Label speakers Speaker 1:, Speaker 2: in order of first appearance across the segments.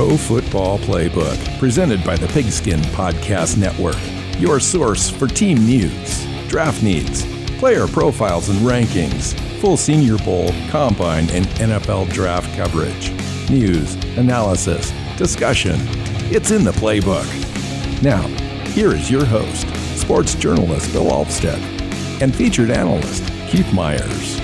Speaker 1: Pro Football Playbook, presented by the Pigskin Podcast Network. Your source for team news, draft needs, player profiles and rankings, full Senior Bowl, Combine, and NFL draft coverage. News, analysis, discussion. It's in the playbook. Now, here is your host, sports journalist Bill Alvstad, and featured analyst Keith Myers.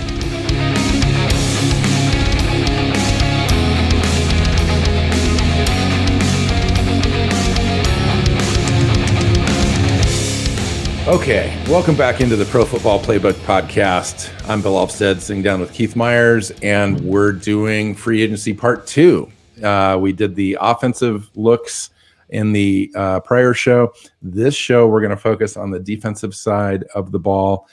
Speaker 1: Okay, welcome back into the Pro Football Playbook podcast. I'm Bill Alvstad, sitting down with Keith Myers, and we're doing free agency part 2. We did the offensive looks in the prior show. This show, we're going to focus on the defensive side of the ball.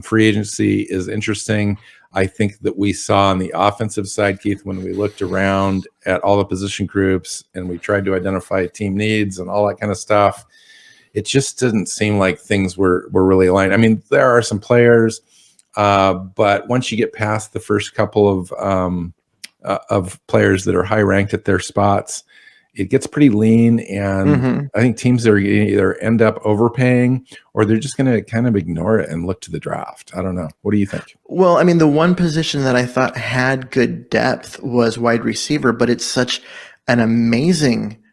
Speaker 1: Free agency is interesting. I think that we saw on the offensive side, Keith, when we looked around at all the position groups and we tried to identify team needs and all that kind of stuff, it just didn't seem like things were really aligned. I mean, there are some players, but once you get past the first couple of players that are high ranked at their spots, it gets pretty lean. And I think teams are either end up overpaying or they're just going to kind of ignore it and look to the draft. I don't know. What do you think?
Speaker 2: Well, I mean, the one position that I thought had good depth was wide receiver, but it's such an amazing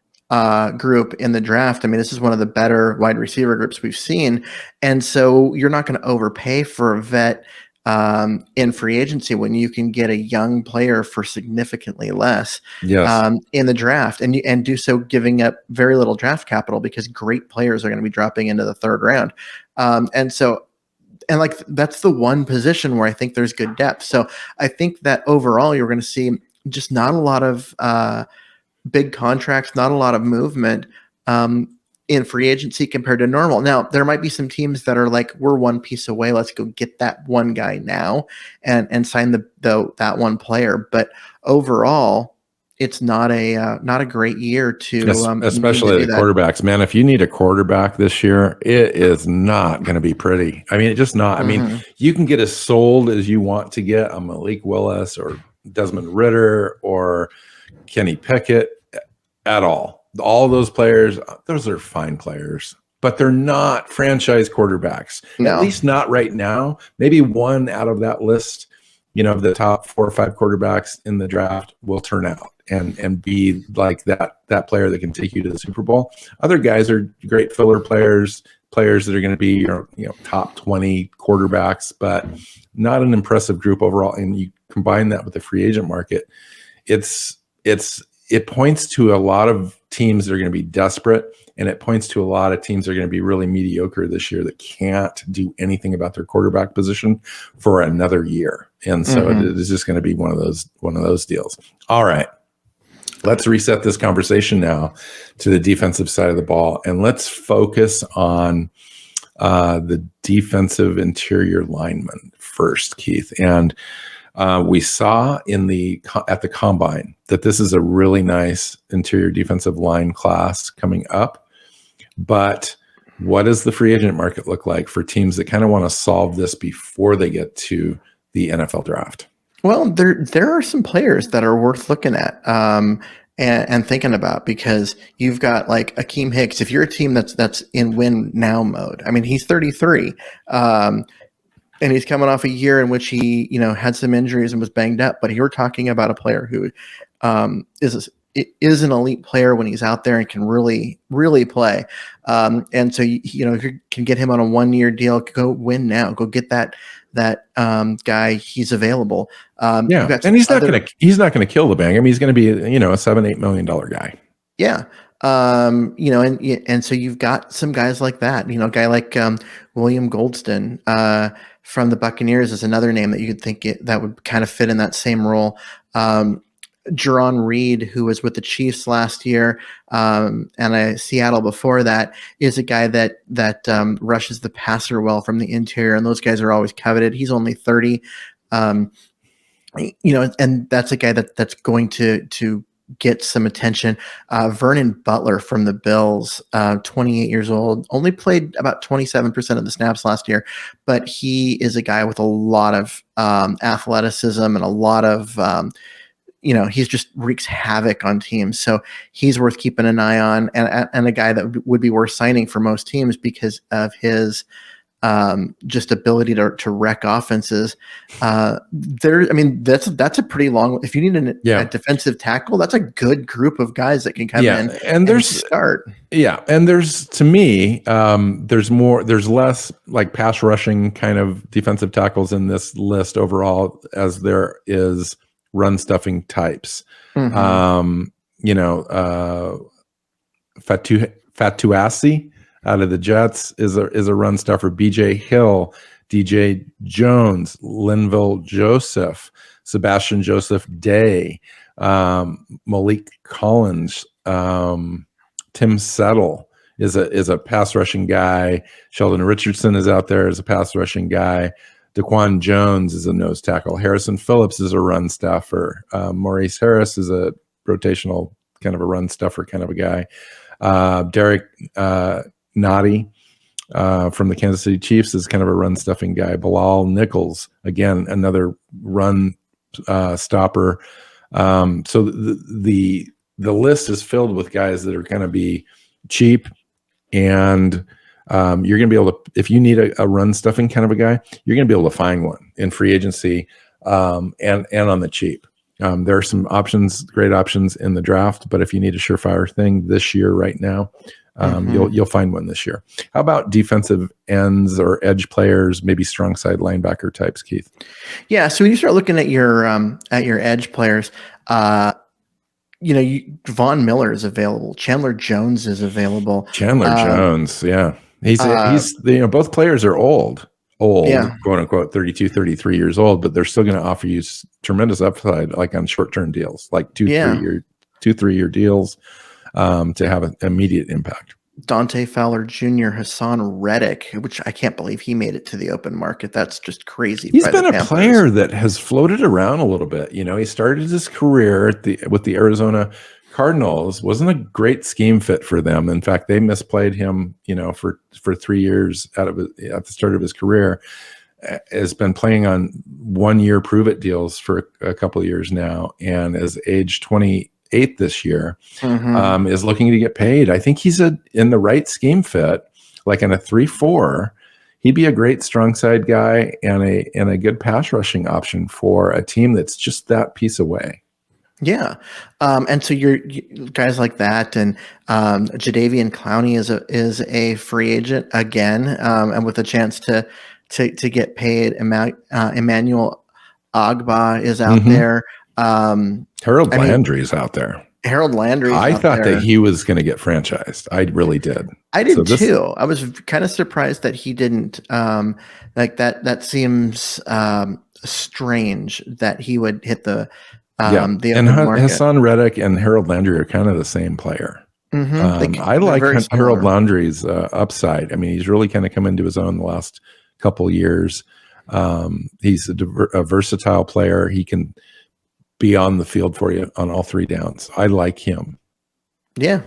Speaker 2: group in the draft. I mean, this is one of the better wide receiver groups we've seen. And so you're not going to overpay for a vet in free agency when you can get a young player for significantly less in the draft and do so giving up very little draft capital because great players are going to be dropping into the third round. And like that's the one position where I think there's good depth. So I think that overall you're going to see just not a lot of big contracts, not a lot of movement in free agency compared to normal. Now, there might be some teams that are like, we're one piece away. Let's go get that one guy now and sign that one player. But overall, it's not a great year to
Speaker 1: especially the quarterbacks. Man, if you need a quarterback this year, it is not going to be pretty. I mean, it's just not. I mean, you can get as sold as you want to get a Malik Willis or Desmond Ridder or Kenny Pickett at all. All those players, those are fine players, but they're not franchise quarterbacks. No. At least not right now. Maybe one out of that list, of the top 4 or 5 quarterbacks in the draft will turn out and be like that player that can take you to the Super Bowl. Other guys are great filler players that are going to be your top 20 quarterbacks, but not an impressive group overall. And you combine that with the free agent market, it points to a lot of teams that are going to be desperate, and it points to a lot of teams that are going to be really mediocre this year that can't do anything about their quarterback position for another year. And so it is just going to be one of those deals. All right, let's reset this conversation now to the defensive side of the ball, and let's focus on the defensive interior lineman first, Keith. And we saw at the Combine that this is a really nice interior defensive line class coming up. But what does the free agent market look like for teams that kind of want to solve this before they get to the NFL draft?
Speaker 2: Well, there are some players that are worth looking at and thinking about, because you've got like Akeem Hicks. If you're a team that's in win now mode, I mean, he's 33. And he's coming off a year in which he, had some injuries and was banged up. But you're talking about a player who is an elite player when he's out there and can really, really play. And so if you can get him on a 1-year deal, go win now. Go get that guy. He's available.
Speaker 1: And he's not going to kill the bank. I mean, he's going to be a $7-8 million guy.
Speaker 2: Yeah. And so you've got some guys like that. A guy like William Goldston from the Buccaneers is another name that you could think that would kind of fit in that same role. Jerron Reed, who was with the Chiefs last year, and Seattle before that, is a guy that rushes the passer well from the interior, and those guys are always coveted. He's only 30, and that's a guy that's going to get some attention. Vernon Butler from the Bills, 28 years old, only played about 27% of the snaps last year, but he is a guy with a lot of athleticism and a lot of he's just wreaks havoc on teams. So he's worth keeping an eye on, and a guy that would be worth signing for most teams because of his just ability to wreck offenses. That's a pretty long. If you need a defensive tackle, that's a good group of guys that can come in and start.
Speaker 1: Yeah, and to me, there's less like pass rushing kind of defensive tackles in this list overall as there is run stuffing types. Mm-hmm. Fatuasi out of the Jets is a run stuffer. BJ Hill, DJ Jones, Linville Joseph, Sebastian Joseph Day, Malik Collins, Tim Settle is a pass rushing guy. Sheldon Richardson is out there as a pass rushing guy. Daquan Jones is a nose tackle. Harrison Phillips is a run stuffer. Maurice Harris is a rotational kind of a run stuffer kind of a guy. Derek Noddy from the Kansas City Chiefs is kind of a run stuffing guy. Bilal Nichols, again, another run stopper. So the list is filled with guys that are going to be cheap, and you're going to be able to, if you need a run stuffing kind of a guy, you're going to be able to find one in free agency and on the cheap. There are some great options in the draft, but if you need a surefire thing this year, right now, you'll find one this year. How about defensive ends or edge players, maybe strong side linebacker types, Keith?
Speaker 2: Yeah. So when you start looking at your edge players, Von Miller is available. Chandler Jones is available.
Speaker 1: Jones, yeah. He's both players are old, quote unquote, 32, 33 years old, but they're still going to offer you tremendous upside, like on short-term deals, like 3-year deals to have an immediate impact.
Speaker 2: Dante Fowler Jr., Hassan Reddick, which I can't believe he made it to the open market. That's just crazy.
Speaker 1: He's been a player that has floated around a little bit. He started his career with the Arizona Cardinals. Wasn't a great scheme fit for them. In fact, they misplayed him, for 3 years at the start of his career. Has been playing on 1-year prove-it deals for a couple of years now, and is age 28 this year, is looking to get paid. I think he's in the right scheme fit, like in a 3-4. He'd be a great strong side guy and a good pass rushing option for a team that's just that piece away.
Speaker 2: Yeah. And so you're guys like that, and Jadeveon Clowney is a free agent again, and with a chance to get paid. Emmanuel Agba is out there.
Speaker 1: Harold Landry's out there.
Speaker 2: Harold Landry.
Speaker 1: I thought that he was going to get franchised. I really did.
Speaker 2: I did too. I was kind of surprised that he didn't. Like that. That seems strange that he would hit the open market.
Speaker 1: Hassan Reddick and Harold Landry are kind of the same player. I like Harold Landry's upside. I mean, he's really kind of come into his own the last couple years. He's a versatile player. He can be on the field for you on all 3 downs. I like him.
Speaker 2: Yeah.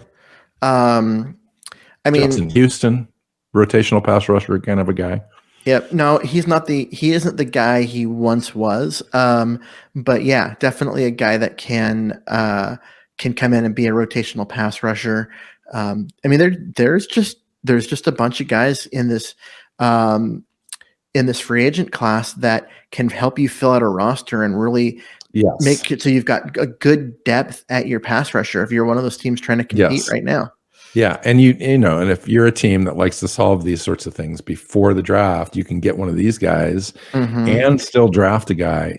Speaker 2: I mean,
Speaker 1: Justin Houston, rotational pass rusher kind of a guy.
Speaker 2: Yep. No, he isn't the guy he once was. But yeah, definitely a guy that can come in and be a rotational pass rusher. I mean, there's just a bunch of guys in this free agent class that can help you fill out a roster and really make it so you've got a good depth at your pass rusher if you're one of those teams trying to compete right now.
Speaker 1: Yeah, and and if you're a team that likes to solve these sorts of things before the draft, you can get one of these guys and still draft a guy,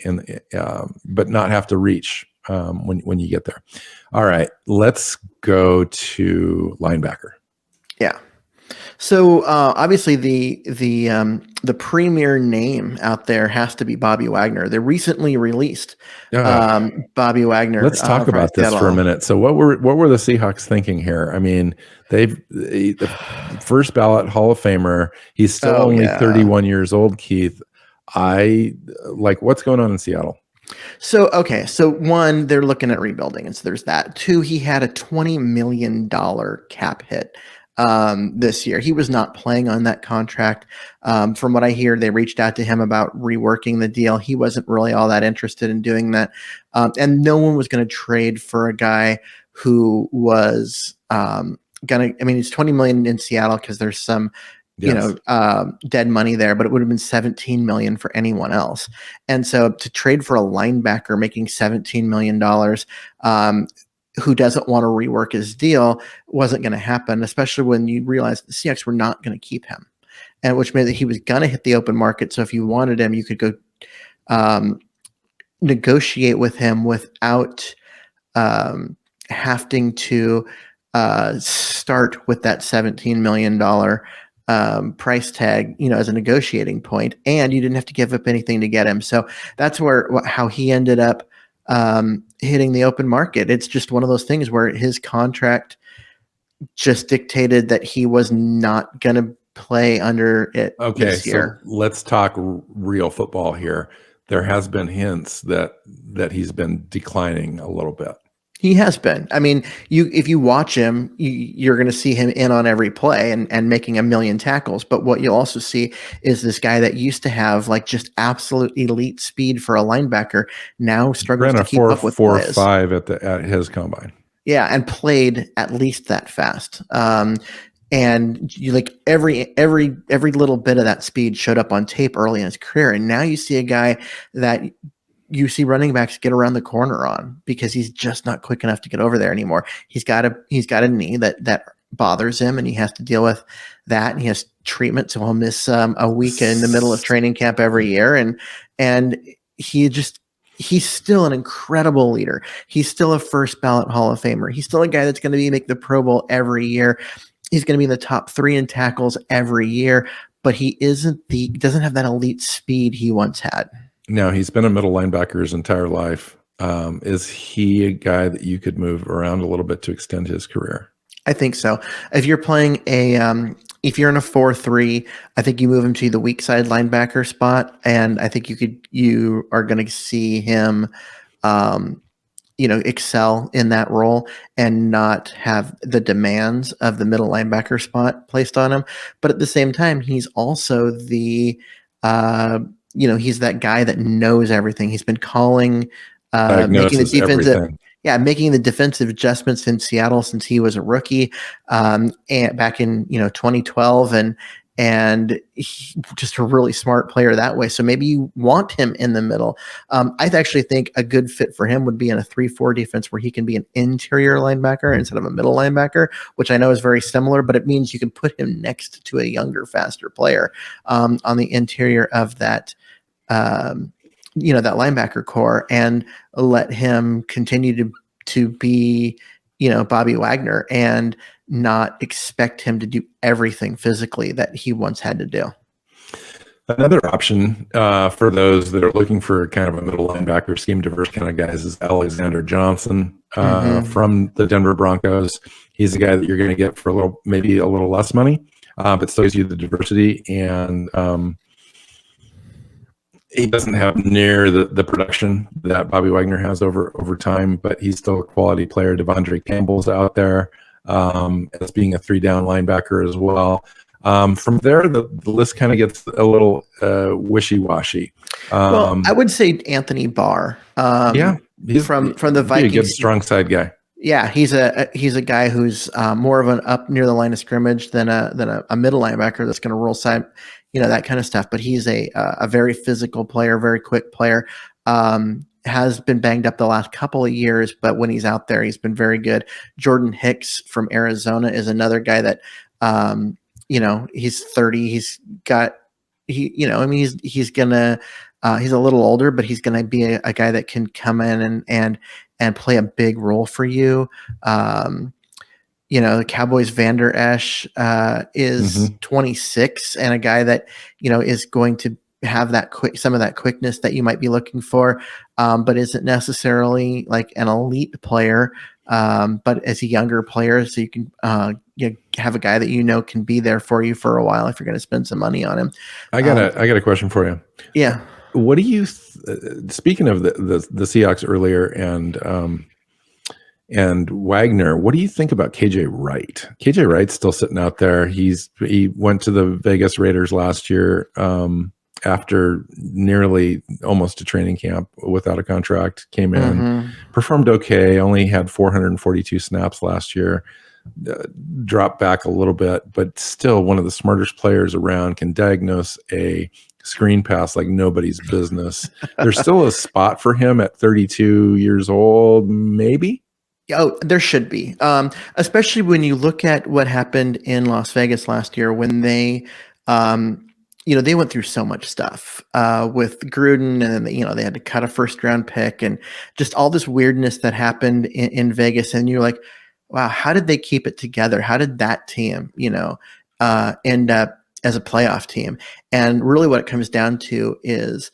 Speaker 1: but not have to reach when you get there. All right, let's go to linebacker. Yeah.
Speaker 2: So obviously the premier name out there has to be Bobby Wagner. They recently released Bobby Wagner.
Speaker 1: Let's talk about this for a minute. So what were the Seahawks thinking here? I mean, the first ballot Hall of Famer. He's still only 31 years old, Keith. What's going on in Seattle?
Speaker 2: So, okay. So one, they're looking at rebuilding. And so there's that. Two, he had a $20 million cap hit this year. He was not playing on that contract. From what I hear, they reached out to him about reworking the deal. He wasn't really all that interested in doing that. And no one was going to trade for a guy who was it's 20 million in Seattle because there's some dead money there, but it would have been 17 million for anyone else. And so to trade for a linebacker making $17 million, who doesn't want to rework his deal, wasn't going to happen, especially when you realize the Seahawks were not going to keep him, and which meant that he was going to hit the open market. So if you wanted him, you could go negotiate with him without having to start with that $17 million price tag, as a negotiating point, and you didn't have to give up anything to get him. So that's how he ended up hitting the open market. It's just one of those things where his contract just dictated that he was not going to play under it this year.
Speaker 1: So let's talk real football here. There has been hints that he's been declining a little bit.
Speaker 2: He has been. I mean, if you watch him, you're going to see him in on every play and making a million tackles. But what you'll also see is this guy that used to have like just absolute elite speed for a linebacker now struggles to keep up with
Speaker 1: 4.5 at his combine.
Speaker 2: Yeah, and played at least that fast. And you like every little bit of that speed showed up on tape early in his career, and now you see a guy that you see running backs get around the corner on because he's just not quick enough to get over there anymore. He's got a knee that bothers him, and he has to deal with that. And he has treatment, so he'll miss a week in the middle of training camp every year. And he's still an incredible leader. He's still a first ballot Hall of Famer. He's still a guy that's going to make the Pro Bowl every year. He's going to be in the top 3 in tackles every year, but he doesn't have that elite speed he once had.
Speaker 1: Now, he's been a middle linebacker his entire life. Is he a guy that you could move around a little bit to extend his career?
Speaker 2: I think so. If you're playing if you're in a 4-3, I think you move him to the weak side linebacker spot, and I think you are going to see him, excel in that role and not have the demands of the middle linebacker spot placed on him. But at the same time, he's also the he's that guy that knows everything. He's been calling, making the defensive adjustments in Seattle since he was a rookie, and back in 2012, and he's just a really smart player that way. So maybe you want him in the middle. I actually think a good fit for him would be in a 3-4 defense where he can be an interior linebacker instead of a middle linebacker, which I know is very similar, but it means you can put him next to a younger, faster player on the interior of that that linebacker core, and let him continue to be Bobby Wagner and not expect him to do everything physically that he once had to do.
Speaker 1: Another option for those that are looking for kind of a middle linebacker, scheme diverse kind of guys is Alexander Johnson from the Denver Broncos. He's a guy that you're going to get for maybe a little less money, but still gives you the diversity, and he doesn't have near the production that Bobby Wagner has over time, but he's still a quality player. Devondre Campbell's out there as being a 3-down linebacker as well. From there, the list kind of gets a little wishy-washy.
Speaker 2: Well, I would say Anthony Barr. He's from the Vikings.
Speaker 1: He's a good strong side guy.
Speaker 2: Yeah, he's a guy who's more of an up near the line of scrimmage than a middle linebacker that's going to roll side, that kind of stuff. But he's a very physical player, very quick player. Has been banged up the last couple of years, but when he's out there, he's been very good. Jordan Hicks from Arizona is another guy that, he's 30. He's a little older, but he's gonna be a guy that can come in and play a big role for you. The Cowboys' Vander Esch is 26, and a guy that is going to have some of that quickness that you might be looking for, but isn't necessarily like an elite player, but as a younger player, so you can have a guy that can be there for you for a while if you're going to spend some money on him.
Speaker 1: I got a question for you.
Speaker 2: Yeah.
Speaker 1: What do you speaking of the Seahawks earlier, and and Wagner. What do you think about KJ Wright? KJ Wright's still sitting out there. He went to the Vegas Raiders last year after nearly almost a training camp without a contract. Came in, performed okay. Only had 442 snaps last year. Dropped back a little bit, but still one of the smartest players around. Can diagnose a screen pass like nobody's business. There's still a spot for him at 32 years old, maybe.
Speaker 2: Oh, there should be, especially when you look at what happened in Las Vegas last year when they, they went through so much stuff with Gruden, and then they had to cut a first-round pick, and just all this weirdness that happened in Vegas. And you're like, wow, how did they keep it together? How did that team, end up as a playoff team? And really, what it comes down to is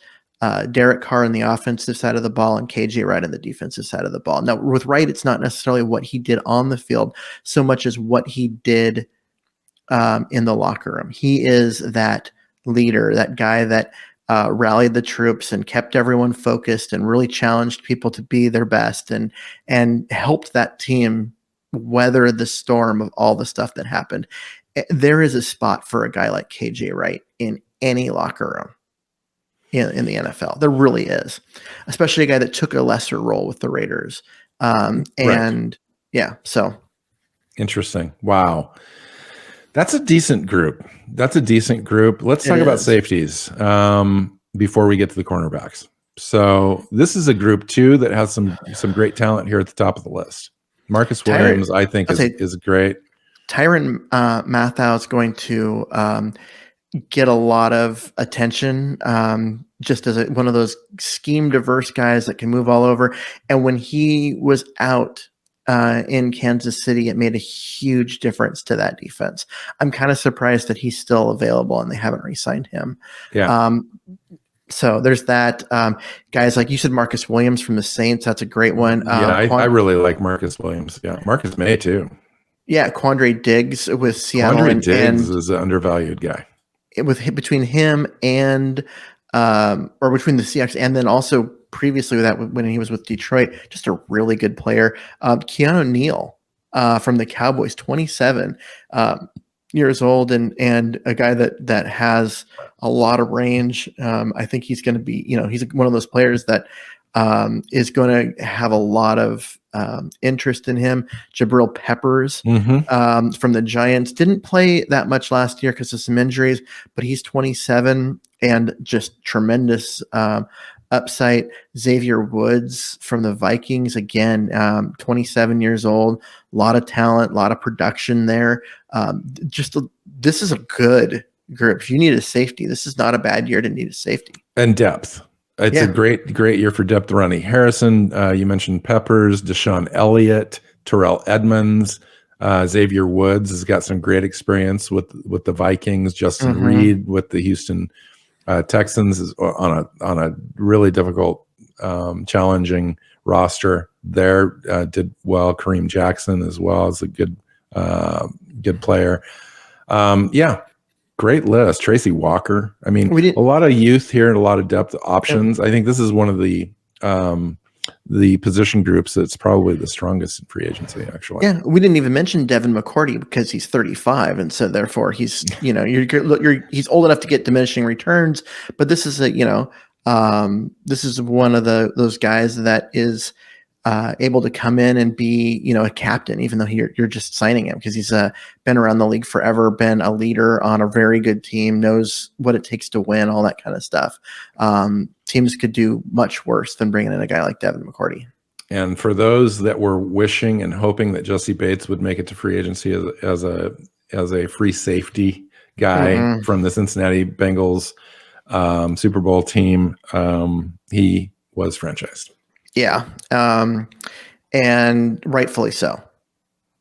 Speaker 2: Derek Carr on the offensive side of the ball and KJ Wright on the defensive side of the ball. Now, with Wright, it's not necessarily what he did on the field so much as what he did in the locker room. He is that leader, that guy that rallied the troops and kept everyone focused and really challenged people to be their best and helped that team weather the storm of all the stuff that happened. There is a spot for a guy like KJ Wright in any locker room in the NFL. There really is, especially a guy that took a lesser role with the Raiders. So
Speaker 1: interesting. Wow. That's a decent group. Let's talk about safeties before we get to the cornerbacks. So this is a group too that has some great talent here at the top of the list. Marcus Williams, I think, is great.
Speaker 2: Tyrann Mathieu is going to get a lot of attention just as one of those scheme diverse guys that can move all over. And when he was out in Kansas City, it made a huge difference to that defense. I'm kind of surprised that he's still available and they haven't re-signed him.
Speaker 1: Yeah.
Speaker 2: So there's that. Guys, like you said, Marcus Williams from the Saints, that's a great one.
Speaker 1: I really like Marcus Williams. Yeah, Marcus May too.
Speaker 2: Yeah, Quandre Diggs with Seattle.
Speaker 1: Quandre Diggs is an undervalued guy.
Speaker 2: Between him and or between the Seahawks and then also previously with that when he was with Detroit, just a really good player. Keanu Neal from the Cowboys, 27 years old, and a guy that has a lot of range. I think he's going to be, he's one of those players that is going to have a lot of interest in him. Jabril Peppers from the Giants didn't play that much last year because of some injuries, but he's 27 and just tremendous upside. Xavier Woods from the Vikings, again, 27 years old, a lot of talent, a lot of production there. This is a good group. If you need a safety, this is not a bad year to need a safety.
Speaker 1: And depth. It's a great year for depth. Ronnie Harrison, you mentioned Peppers, Deshaun Elliott, Terrell Edmonds, Xavier Woods has got some great experience with the Vikings. Justin Reed with the Houston Texans is on a really difficult, challenging roster there. Did well. Kareem Jackson as well as a good player. Great list. Tracy Walker. I mean, a lot of youth here and a lot of depth options. I think this is one of the position groups that's probably the strongest in free agency, actually. Yeah,
Speaker 2: we didn't even mention Devin McCourty because he's 35, and so therefore he's he's old enough to get diminishing returns. But this is this is one of those guys that is able to come in and be, a captain, even though you're just signing him because he's been around the league forever, been a leader on a very good team, knows what it takes to win, all that kind of stuff. Teams could do much worse than bringing in a guy like Devin McCourty.
Speaker 1: And for those that were wishing and hoping that Jesse Bates would make it to free agency as a free safety guy from the Cincinnati Bengals Super Bowl team, he was franchised.
Speaker 2: Yeah. And rightfully so,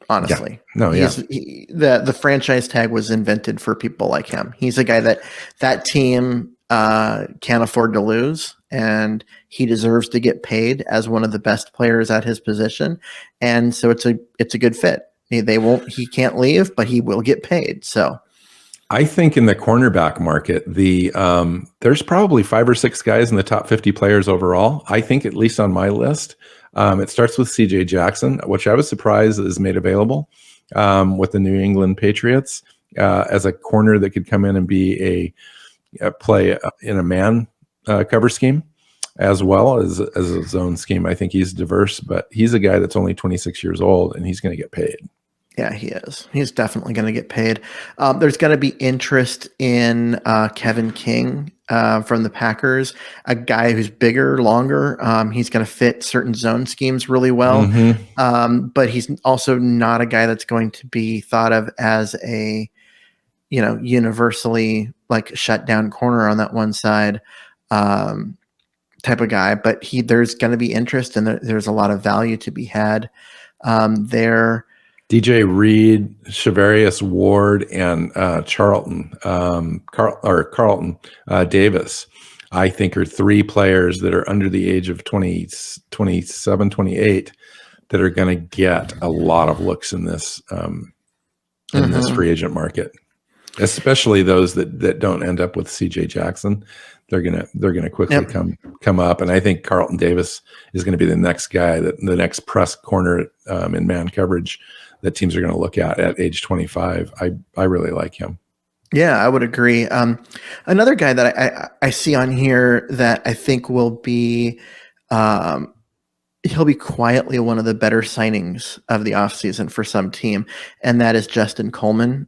Speaker 2: honestly. The franchise tag was invented for people like him. He's a guy that team can't afford to lose, and he deserves to get paid as one of the best players at his position. And so it's a good fit. He can't leave, but he will get paid. So
Speaker 1: I think in the cornerback market, there's probably 5 or 6 guys in the top 50 players overall. I think, at least on my list, It starts with C.J. Jackson, which I was surprised is made available with the New England Patriots as a corner that could come in and be a play in a man cover scheme as well as a zone scheme. I think he's diverse, but he's a guy that's only 26 years old and he's going to get paid.
Speaker 2: Yeah, he is. He's definitely going to get paid. There's going to be interest in Kevin King from the Packers, a guy who's bigger, longer. He's going to fit certain zone schemes really well. But he's also not a guy that's going to be thought of as a, universally like shut down corner on that one side type of guy. But there's going to be interest and there's a lot of value to be had there.
Speaker 1: DJ Reed, Shavarius Ward, and Carlton Davis, I think are three players that are under the age of 27, 28 that are going to get a lot of looks in this this free agent market, especially those that don't end up with CJ Jackson. They're gonna quickly come up, and I think Carlton Davis is going to be the next guy, the next press corner in man coverage that teams are going to look at age 25. I really like him.
Speaker 2: Yeah, I would agree. Another guy that I see on here that I think will be, he'll be quietly one of the better signings of the offseason for some team, and that is Justin Coleman.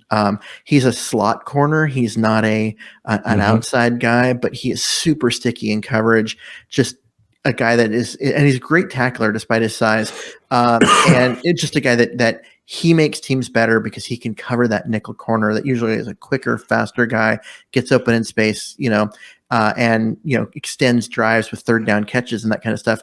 Speaker 2: He's a slot corner. He's not an outside guy, but he is super sticky in coverage. Just a guy and he's a great tackler despite his size. And it's just a guy that he makes teams better because he can cover that nickel corner that usually is a quicker, faster guy, gets open in space, and extends drives with third down catches and that kind of stuff.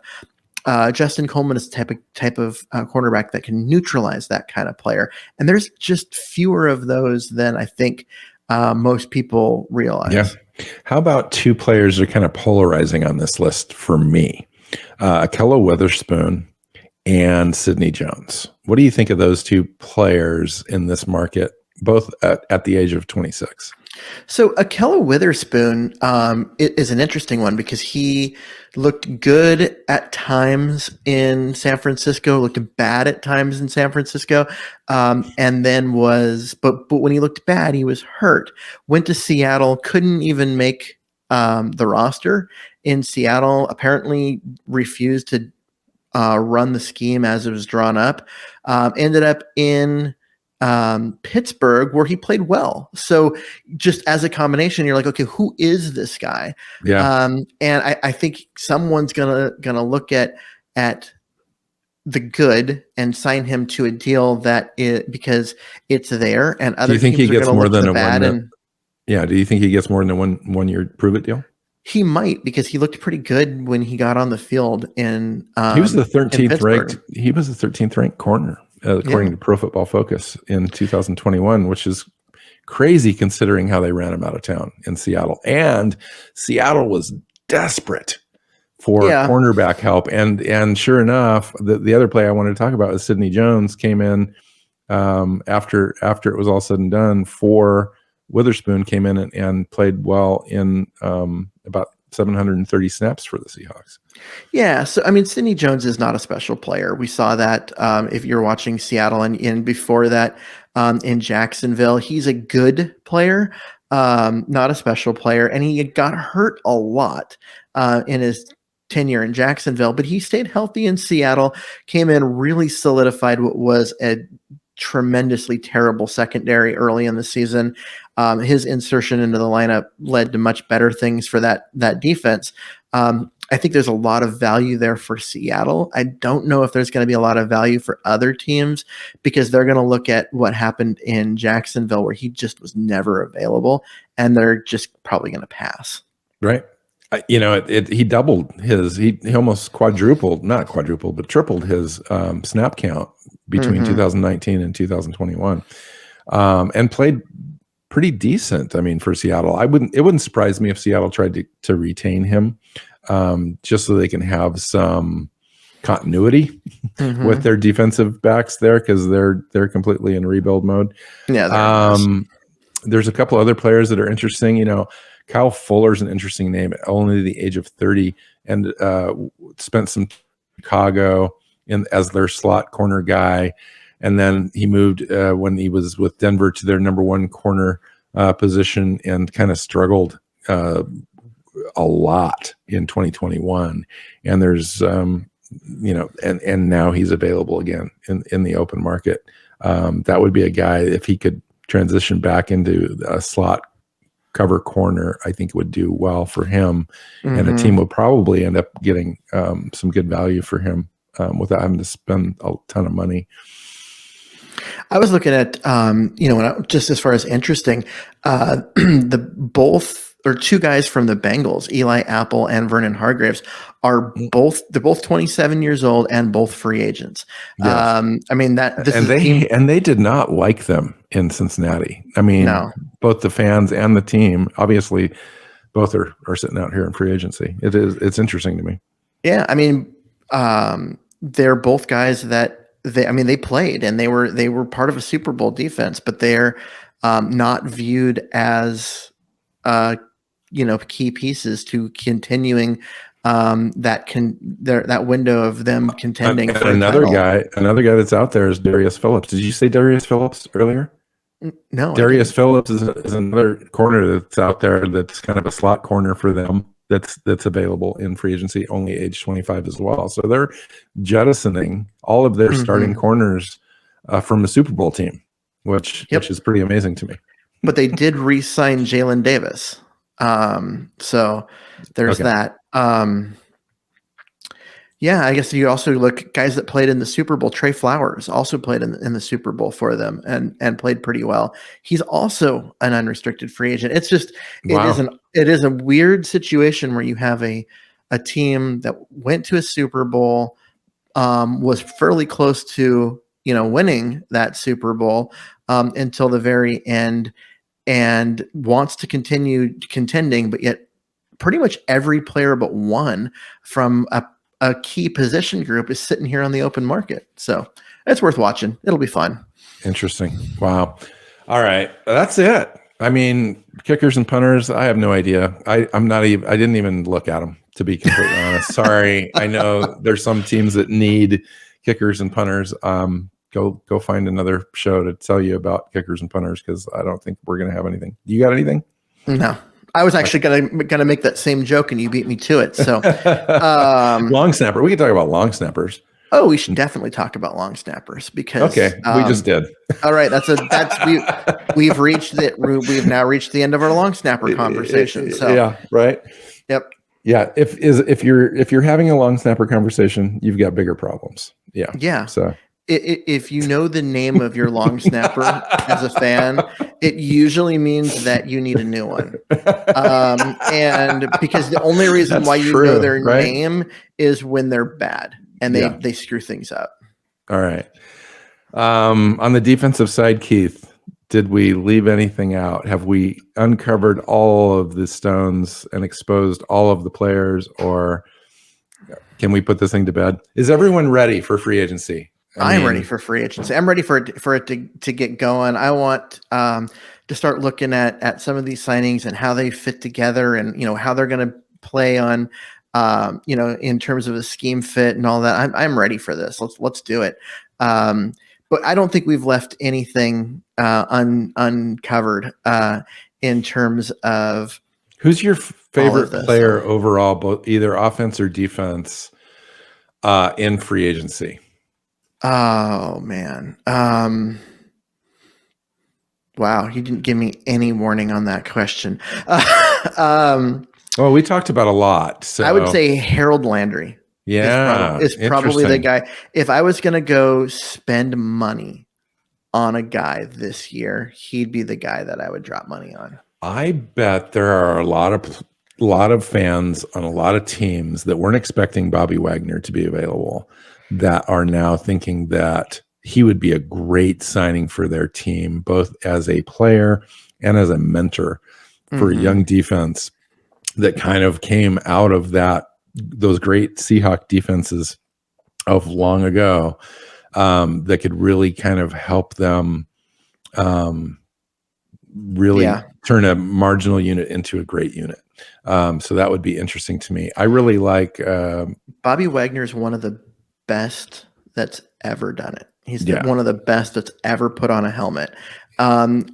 Speaker 2: Justin Coleman is the type of cornerback that can neutralize that kind of player, and there's just fewer of those than I think most people realize.
Speaker 1: Yeah. How about two players that are kind of polarizing on this list for me? Akello Witherspoon and Sidney Jones. What do you think of those two players in this market, both at the age of 26?
Speaker 2: So Akello Witherspoon is an interesting one because he looked good at times in San Francisco, looked bad at times in San Francisco, and then but when he looked bad, he was hurt. Went to Seattle, couldn't even make the roster in Seattle. Apparently refused to run the scheme as it was drawn up. Ended up in Pittsburgh, where he played well. So just as a combination, you're like, okay, who is this guy?
Speaker 1: Yeah.
Speaker 2: And I think someone's gonna look at the good and sign him to a deal because it's there. And other
Speaker 1: do you think
Speaker 2: teams
Speaker 1: he gets more than a
Speaker 2: bad
Speaker 1: 1 year? Do you think he gets more than a one year prove it deal?
Speaker 2: He might, because he looked pretty good when he got on the field in
Speaker 1: he was the 13th ranked. He was the 13th ranked corner according to Pro Football Focus in 2021, which is crazy considering how they ran him out of town in Seattle. And Seattle was desperate for cornerback help. And sure enough, the other play I wanted to talk about is Sidney Jones came in after it was all said and done for Witherspoon, came in and played well in about 730 snaps for the Seahawks.
Speaker 2: Yeah, so I mean, Sidney Jones is not a special player. We saw that if you're watching Seattle and before that in Jacksonville. He's a good player, not a special player, and he got hurt a lot in his tenure in Jacksonville, but he stayed healthy in Seattle, came in, really solidified what was a tremendously terrible secondary early in the season. His insertion into the lineup led to much better things for that defense. I think there's a lot of value there for Seattle. I don't know if there's going to be a lot of value for other teams because they're going to look at what happened in Jacksonville where he just was never available, and they're just probably going to pass.
Speaker 1: Right. He doubled he almost not quadrupled, but tripled his snap count between 2019 and 2021, and played pretty decent. I mean, for Seattle, it wouldn't surprise me if Seattle tried to retain him, just so they can have some continuity with their defensive backs there, because they're completely in rebuild mode.
Speaker 2: Yeah.
Speaker 1: There's a couple other players that are interesting. Kyle Fuller's an interesting name at only the age of 30, and spent some Chicago as their slot corner guy. And then he moved when he was with Denver to their number one corner position and kind of struggled a lot in 2021. And there's, and now he's available again in the open market. That would be a guy, if he could transition back into a slot cover corner, I think it would do well for him. Mm-hmm. And a team would probably end up getting some good value for him without having to spend a ton of money.
Speaker 2: I was looking at, just as far as interesting, two guys from the Bengals, Eli Apple and Vernon Hargreaves, they're both 27 years old and both free agents. Yes.
Speaker 1: They did not like them in Cincinnati. I mean, no. Both the fans and the team, obviously, both are sitting out here in free agency. It's interesting to me.
Speaker 2: Yeah, I mean, they're both guys that they played and they were part of a Super Bowl defense, but they're not viewed as key pieces to continuing that window of them contending. For
Speaker 1: another guy that's out there is Darius Phillips. Did you say Darius Phillips earlier?
Speaker 2: No.
Speaker 1: Darius Phillips is another corner that's out there that's kind of a slot corner for them. That's available in free agency, only age 25 as well. So they're jettisoning all of their starting corners from a Super Bowl team, which is pretty amazing to me.
Speaker 2: But they did re-sign Jalen Davis. So there's that. I guess you also look guys that played in the Super Bowl. Trey Flowers also played in the Super Bowl for them and played pretty well. He's also an unrestricted free agent. It's just it is a weird situation where you have a team that went to a Super Bowl, was fairly close to winning that Super Bowl until the very end, and wants to continue contending, but yet pretty much every player but one from a key position group is sitting here on the open market. So it's worth watching. It'll be fun.
Speaker 1: Interesting. Wow. All right. That's it. I mean, kickers and punters, I have no idea. I didn't even look at them, to be completely honest. Sorry. I know there's some teams that need kickers and punters. Go find another show to tell you about kickers and punters, because I don't think we're going to have anything. You got anything?
Speaker 2: No. I was actually gonna make that same joke, and you beat me to it. So,
Speaker 1: long snapper. We can talk about long snappers.
Speaker 2: Oh, we should definitely talk about long snappers because
Speaker 1: we just did.
Speaker 2: All right, we've now reached the end of our long snapper conversation. So
Speaker 1: yeah, right.
Speaker 2: Yep.
Speaker 1: Yeah. If you're having a long snapper conversation, you've got bigger problems. Yeah.
Speaker 2: Yeah.
Speaker 1: So.
Speaker 2: If you know the name of your long snapper as a fan, it usually means that you need a new one. And because the only reason why you know their name is when they're bad and they screw things up.
Speaker 1: All right. On the defensive side, Keith, did we leave anything out? Have we uncovered all of the stones and exposed all of the players, or can we put this thing to bed? Is everyone ready for free agency?
Speaker 2: I'm ready for free agency. I'm ready for it to get going. I want to start looking at some of these signings and how they fit together, and how they're going to play on, in terms of a scheme fit and all that. I'm ready for this. Let's do it. But I don't think we've left anything uncovered in terms of
Speaker 1: who's your favorite player overall, both either offense or defense, in free agency.
Speaker 2: Oh man. Wow. You didn't give me any warning on that question.
Speaker 1: Well, we talked about a lot. So
Speaker 2: I would say Harold Landry.
Speaker 1: Yeah.
Speaker 2: Is probably the guy. If I was going to go spend money on a guy this year, he'd be the guy that I would drop money on.
Speaker 1: I bet there are a lot of fans on a lot of teams that weren't expecting Bobby Wagner to be available, that are now thinking that he would be a great signing for their team, both as a player and as a mentor for a young defense that kind of came out of those great Seahawk defenses of long ago, that could really kind of help them really turn a marginal unit into a great unit. So that would be interesting to me. I really like
Speaker 2: Bobby Wagner is one of the best that's ever done it. He's
Speaker 1: Yeah.
Speaker 2: one of the best that's ever put on a helmet.
Speaker 1: and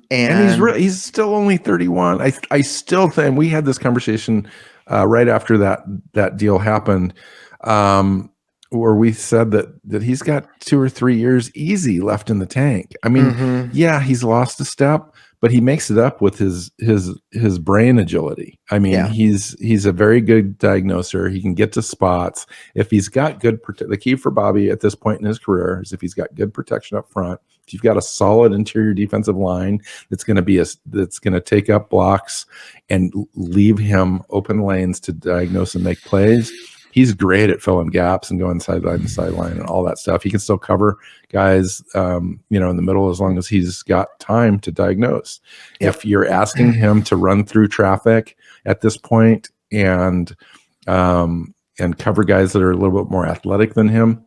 Speaker 1: he's still only 31. I still think we had this conversation right after that deal happened, where we said that he's got 2 or 3 years easy left in the tank. I mean, yeah, he's lost a step, but he makes it up with his brain agility. I mean,
Speaker 2: Yeah.
Speaker 1: he's a very good diagnoser. He can get to spots. If he's got good the key for Bobby at this point in his career is if he's got good protection up front. If you've got a solid interior defensive line that's going to take up blocks and leave him open lanes to diagnose and make plays, he's great at filling gaps and going sideline to sideline and all that stuff. He can still cover guys, in the middle as long as he's got time to diagnose. Yep. If you're asking him to run through traffic at this point and cover guys that are a little bit more athletic than him,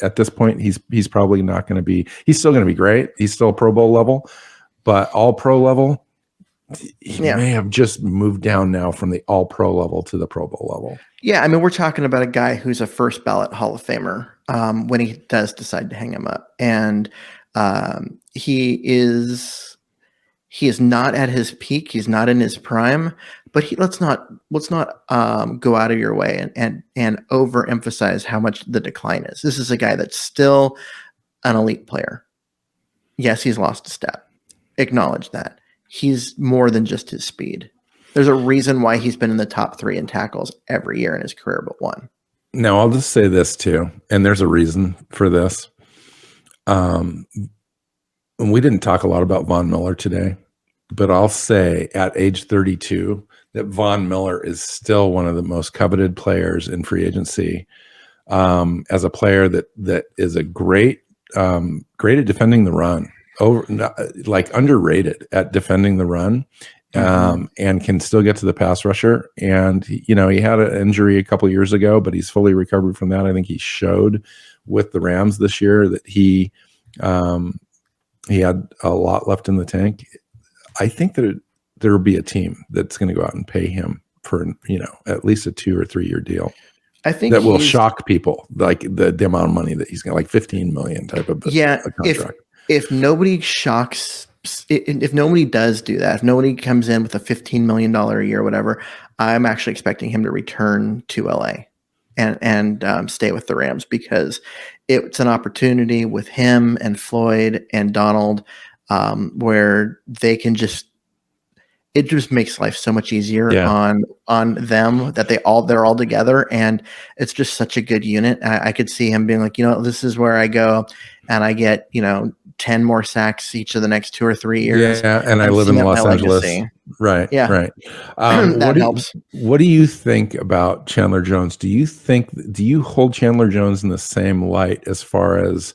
Speaker 1: at this point, he's probably not going to be. He's still going to be great. He's still Pro Bowl level, but All Pro level. He may have just moved down now from the All Pro level to the Pro Bowl level.
Speaker 2: Yeah, I mean, we're talking about a guy who's a first ballot Hall of Famer when he does decide to hang him up, and he is not at his peak. He's not in his prime, but let's not go out of your way and overemphasize how much the decline is. This is a guy that's still an elite player. Yes, he's lost a step. Acknowledge that. He's more than just his speed. There's a reason why he's been in the top 3 in tackles every year in his career but one.
Speaker 1: Now, I'll just say this too, and there's a reason for this. And we didn't talk a lot about Von Miller today, but I'll say at age 32 that Von Miller is still one of the most coveted players in free agency, as a player that is a great at defending the run, underrated at defending the run, and can still get to the pass rusher. And he had an injury a couple of years ago, but he's fully recovered from that. I think he showed with the Rams this year that he had a lot left in the tank. I think that there will be a team that's going to go out and pay him for at least a 2 or 3 year deal.
Speaker 2: I think
Speaker 1: that will shock people, like the amount of money that he's got, like $15 million type of contract.
Speaker 2: If nobody shocks, if nobody does do that, if nobody comes in with a $15 million a year or whatever, I'm actually expecting him to return to LA and stay with the Rams, because it's an opportunity with him and Floyd and Donald where they can it just makes life so much easier on them that they're all together, and it's just such a good unit. I could see him being like, this is where I go and I get 10 more sacks each of the next 2 or 3 years.
Speaker 1: Yeah, and I live in Los Angeles. Right.
Speaker 2: Yeah.
Speaker 1: Right.
Speaker 2: That helps.
Speaker 1: What do you think about Chandler Jones? Do you hold Chandler Jones in the same light as far as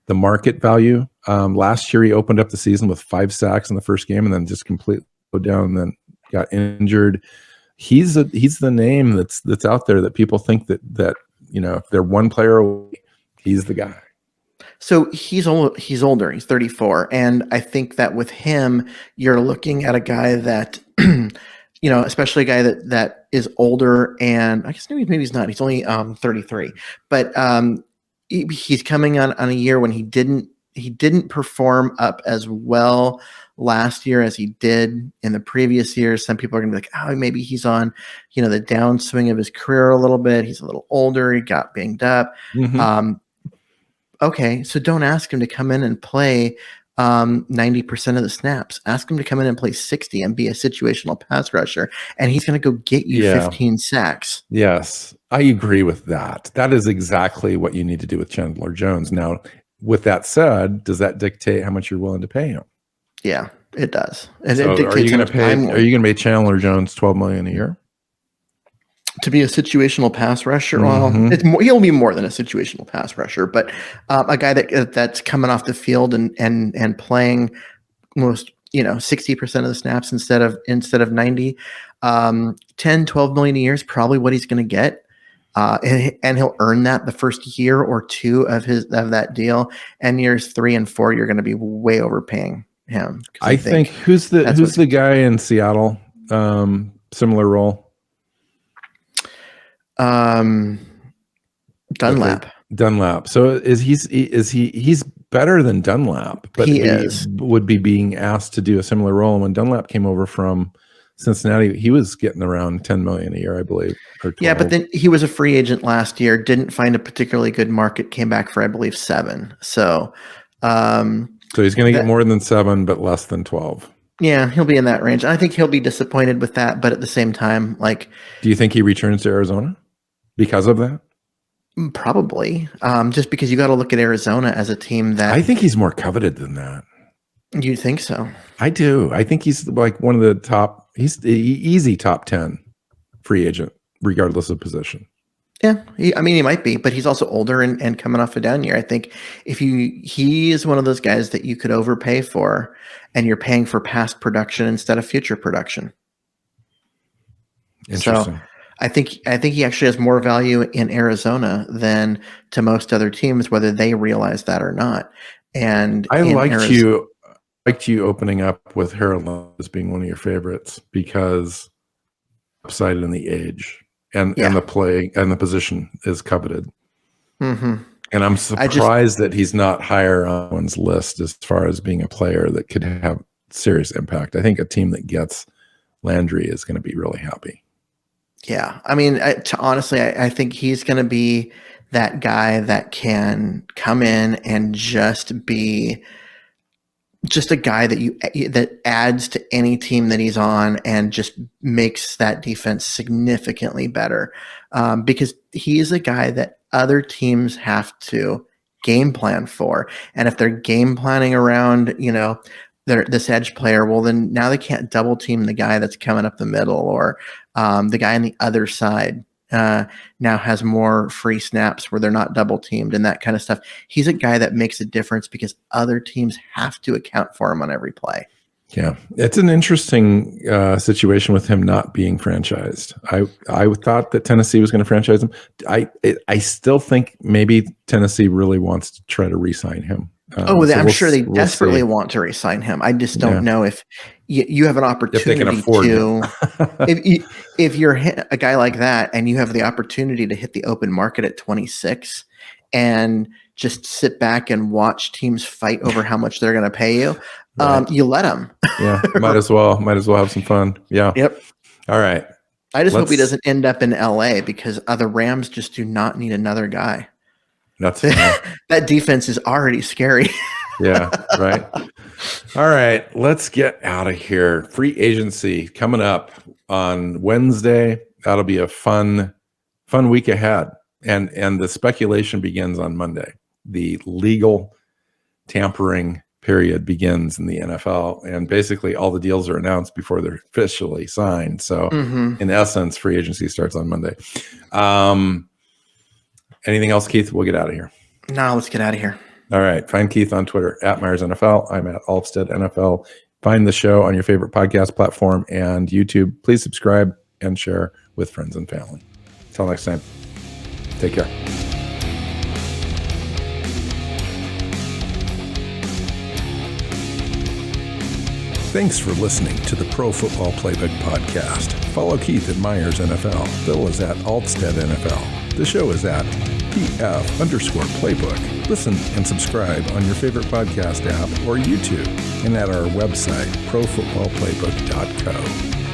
Speaker 1: the market value? Last year he opened up the season with 5 sacks in the first game and then just completely go down and then got injured. He's the name that's out there that people think that if they're one player away, he's the guy.
Speaker 2: So he's older. He's 34, and I think that with him, you're looking at a guy that, especially a guy that is older, and I guess maybe he's not. He's only 33, but he's coming on a year when he didn't perform up as well last year as he did in the previous years. Some people are gonna be like, oh, maybe he's on, the downswing of his career a little bit. He's a little older. He got banged up. Mm-hmm. Okay, so don't ask him to come in and play 90% of the snaps. Ask him to come in and play 60 and be a situational pass rusher, and he's going to go get you 15 sacks.
Speaker 1: Yes, I agree with that. That is exactly what you need to do with Chandler Jones. Now, with that said, does that dictate how much you're willing to pay him?
Speaker 2: Yeah, it does. And
Speaker 1: so are you going to pay Chandler Jones $12 million a year?
Speaker 2: To be a situational pass rusher, well, he'll be more than a situational pass rusher, but a guy that's coming off the field and playing most 60% of the snaps instead of 90, 10, 12 million a year is probably what he's going to get, and he'll earn that the first year or two of that deal, and years 3 and 4 you're going to be way overpaying. him. 'Cause
Speaker 1: I think who's the guy in Seattle? Similar role.
Speaker 2: Dunlap.
Speaker 1: Dunlap. So he's better than Dunlap, but
Speaker 2: he is.
Speaker 1: would be being asked to do a similar role. And when Dunlap came over from Cincinnati, he was getting around $10 million a year, I believe. Or 12.
Speaker 2: Yeah, but then he was a free agent last year, didn't find a particularly good market, came back for, I believe, 7. So
Speaker 1: he's going to get more than 7, but less than 12.
Speaker 2: Yeah, he'll be in that range. I think he'll be disappointed with that, but at the same time, like,
Speaker 1: do you think he returns to Arizona because of that?
Speaker 2: Probably. Just because you got to look at Arizona as a team that
Speaker 1: I think he's more coveted than that.
Speaker 2: You think so?
Speaker 1: I do. I think he's like one of the top. He's the easy top 10 free agent, regardless of position.
Speaker 2: Yeah, he might be, but he's also older and coming off a down year. I think he is one of those guys that you could overpay for, and you're paying for past production instead of future production.
Speaker 1: Interesting.
Speaker 2: So I think he actually has more value in Arizona than to most other teams, whether they realize that or not. And
Speaker 1: I liked you opening up with Harold as being one of your favorites because upside in the age. And the play and the position is coveted.
Speaker 2: Mm-hmm.
Speaker 1: And I'm surprised that he's not higher on one's list as far as being a player that could have serious impact. I think a team that gets Landry is going to be really happy.
Speaker 2: Yeah. I mean, honestly, I think he's going to be that guy that can come in and just be just a guy that adds to any team that he's on and just makes that defense significantly better, because he is a guy that other teams have to game plan for. And if they're game planning around, this edge player, well, then now they can't double team the guy that's coming up the middle, or the guy on the other side now has more free snaps where they're not double teamed and that kind of stuff. He's a guy that makes a difference because other teams have to account for him on every play.
Speaker 1: Yeah, it's an interesting situation with him not being franchised. I thought that Tennessee was going to franchise him. I still think maybe Tennessee really wants to try to re-sign him.
Speaker 2: I'm sure they desperately want to re-sign him. I just don't know if you have an opportunity
Speaker 1: if they can afford
Speaker 2: to. if you're a guy like that and you have the opportunity to hit the open market at 26 and just sit back and watch teams fight over how much they're going to pay you, right. You let them.
Speaker 1: Yeah, might as well have some fun. Yeah.
Speaker 2: Yep.
Speaker 1: All right.
Speaker 2: I just hope he doesn't end up in LA because the Rams just do not need another guy.
Speaker 1: That's
Speaker 2: that defense is already scary.
Speaker 1: Yeah, right. All right, let's get out of here. Free agency coming up on Wednesday. That'll be a fun week ahead. And the speculation begins on Monday. The legal tampering period begins in the NFL, and basically all the deals are announced before they're officially signed. So in essence, free agency starts on Monday. Anything else, Keith? We'll get out of here.
Speaker 2: No, let's get out of here.
Speaker 1: All right. Find Keith on Twitter at Myers NFL. I'm at Alvstad NFL. Find the show on your favorite podcast platform and YouTube. Please subscribe and share with friends and family. Until next time, take care. Thanks for listening to the Pro Football Playbook podcast. Follow Keith at Myers NFL. Bill is at Alvstad NFL. The show is at PF_Playbook. Listen and subscribe on your favorite podcast app or YouTube and at our website, profootballplaybook.co.